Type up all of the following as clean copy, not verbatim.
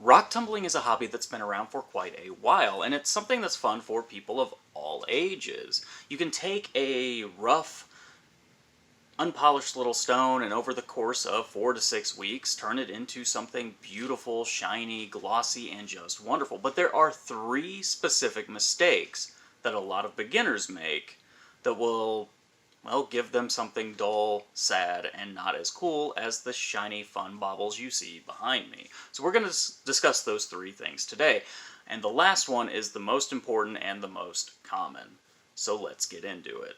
Rock tumbling is a hobby that's been around for quite a while, and it's something that's fun for people of all ages. You can take a rough, unpolished little stone and over the course of 4 to 6 weeks turn it into something beautiful, shiny, glossy, and just wonderful. But there are 3 specific mistakes that a lot of beginners make that will, well, give them something dull, sad, and not as cool as the shiny, fun baubles you see behind me. So we're going to discuss those 3 things today. And the last one is the most important and the most common. So let's get into it.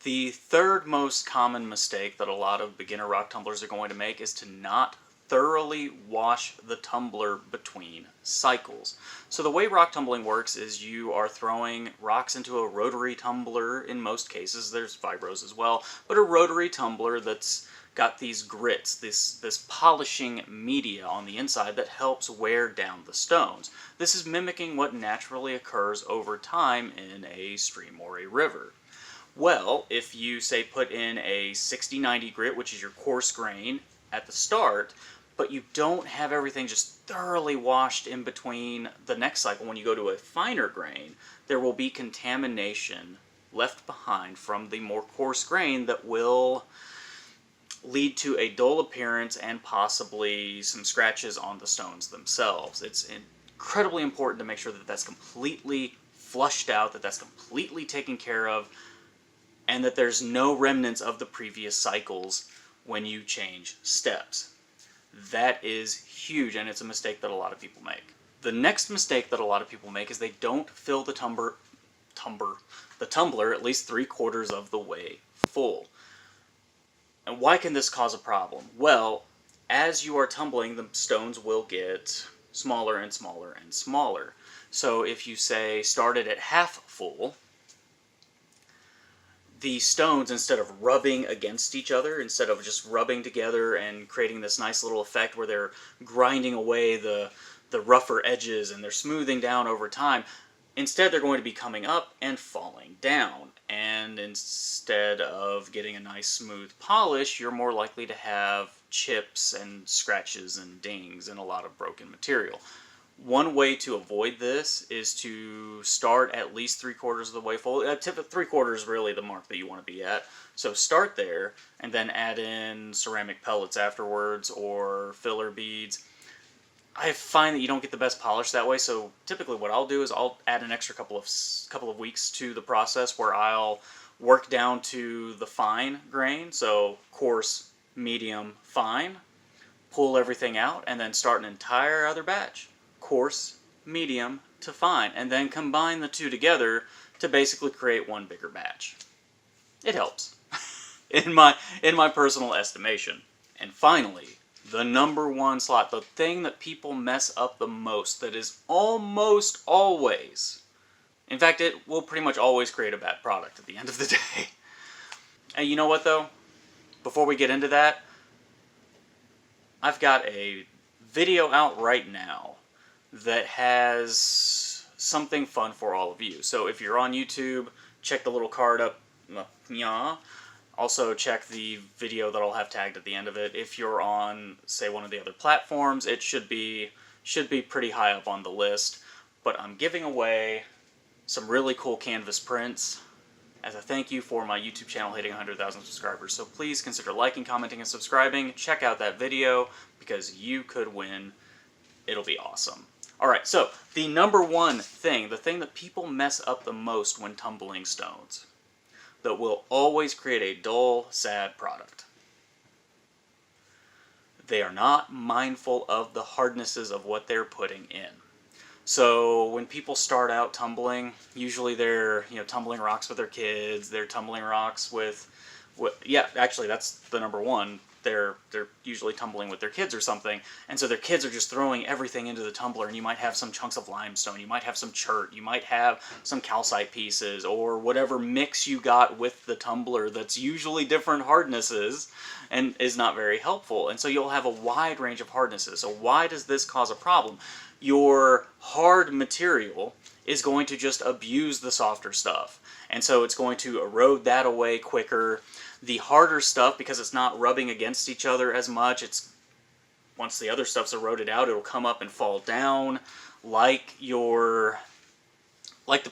The third most common mistake that a lot of beginner rock tumblers are going to make is to not thoroughly wash the tumbler between cycles. So the way rock tumbling works is you are throwing rocks into a rotary tumbler in most cases. There's vibros as well, but a rotary tumbler that's got these grits, this polishing media on the inside that helps wear down the stones. This is mimicking what naturally occurs over time in a stream or a river. Well, if you, say, put in a 60-90 grit, which is your coarse grain, at the start, but you don't have everything just thoroughly washed in between the next cycle, when you go to a finer grain, there will be contamination left behind from the more coarse grain that will lead to a dull appearance and possibly some scratches on the stones themselves. It's incredibly important to make sure that that's completely flushed out, that that's completely taken care of, and that there's no remnants of the previous cycles when you change steps. That is huge, and it's a mistake that a lot of people make. The next mistake that a lot of people make is they don't fill the tumbler at least 3/4 of the way full. And why can this cause a problem? Well, as you are tumbling, the stones will get smaller and smaller and smaller. So if you, say, started at half full, the stones, instead of rubbing against each other, instead of just rubbing together and creating this nice little effect where they're grinding away the rougher edges and they're smoothing down over time, instead they're going to be coming up and falling down. And instead of getting a nice smooth polish, you're more likely to have chips and scratches and dings and a lot of broken material. One way to avoid this is to start at least 3/4 of the way full. 3/4 is really the mark that you want to be at. So start there and then add in ceramic pellets afterwards or filler beads. I find that you don't get the best polish that way, so typically what I'll do is I'll add an extra couple of weeks to the process where I'll work down to the fine grain, so coarse, medium, fine, pull everything out, and then start an entire other batch. Coarse, medium to fine, and then combine the 2 together to basically create one bigger batch. It helps, in my personal estimation. And finally, the number 1 slot, the thing that people mess up the most, that is almost always, in fact, it will pretty much always create a bad product at the end of the day. And you know what though? Before we get into that, I've got a video out right now that has something fun for all of you. So if you're on YouTube, check the little card up. Also check the video that I'll have tagged at the end of it. If you're on, say, one of the other platforms, it should be pretty high up on the list. But I'm giving away some really cool canvas prints as a thank you for my YouTube channel hitting 100,000 subscribers. So please consider liking, commenting, and subscribing. Check out that video because you could win. It'll be awesome. Alright, so the number 1 thing, the thing that people mess up the most when tumbling stones, that will always create a dull, sad product. They are not mindful of the hardnesses of what they're putting in. So when people start out tumbling, usually they're tumbling rocks with their kids, they're tumbling rocks with yeah, actually that's the number 1. They're usually tumbling with their kids or something, and so their kids are just throwing everything into the tumbler, and you might have some chunks of limestone, you might have some chert, you might have some calcite pieces, or whatever mix you got with the tumbler that's usually different hardnesses and is not very helpful. And so you'll have a wide range of hardnesses. So why does this cause a problem? your hard material is going to just abuse the softer stuff. And so it's going to erode that away quicker. The harder stuff, because it's not rubbing against each other as much, once the other stuff's eroded out, it'll come up and fall down like the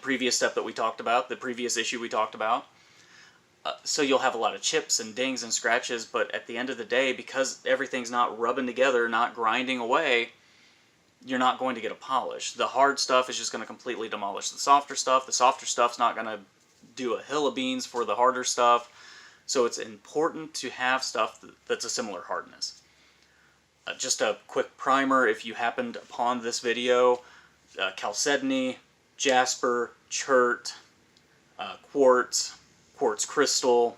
previous step that we talked about, the previous issue we talked about. So you'll have a lot of chips and dings and scratches, but at the end of the day, because everything's not rubbing together, not grinding away, you're not going to get a polish. The hard stuff is just going to completely demolish the softer stuff. The softer stuff's not going to do a hill of beans for the harder stuff. So it's important to have stuff that's a similar hardness. Just a quick primer, if you happened upon this video, chalcedony, jasper, chert, quartz crystal,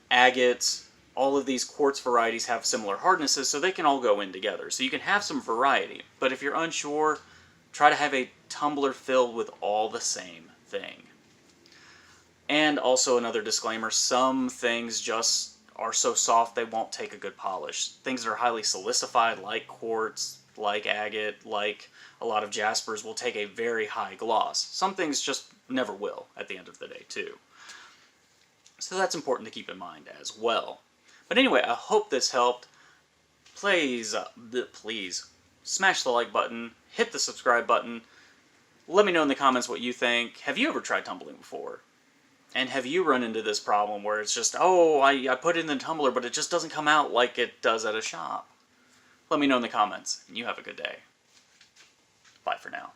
agates, all of these quartz varieties have similar hardnesses, so they can all go in together. So you can have some variety, but if you're unsure, try to have a tumbler filled with all the same thing. And also another disclaimer, some things just are so soft they won't take a good polish. Things that are highly silicified, like quartz, like agate, like a lot of jaspers, will take a very high gloss. Some things just never will at the end of the day too. So that's important to keep in mind as well. But anyway, I hope this helped. Please smash the like button, hit the subscribe button. Let me know in the comments what you think. Have you ever tried tumbling before? And have you run into this problem where it's just, oh, I put it in the tumbler, but it just doesn't come out like it does at a shop? Let me know in the comments, and you have a good day. Bye for now.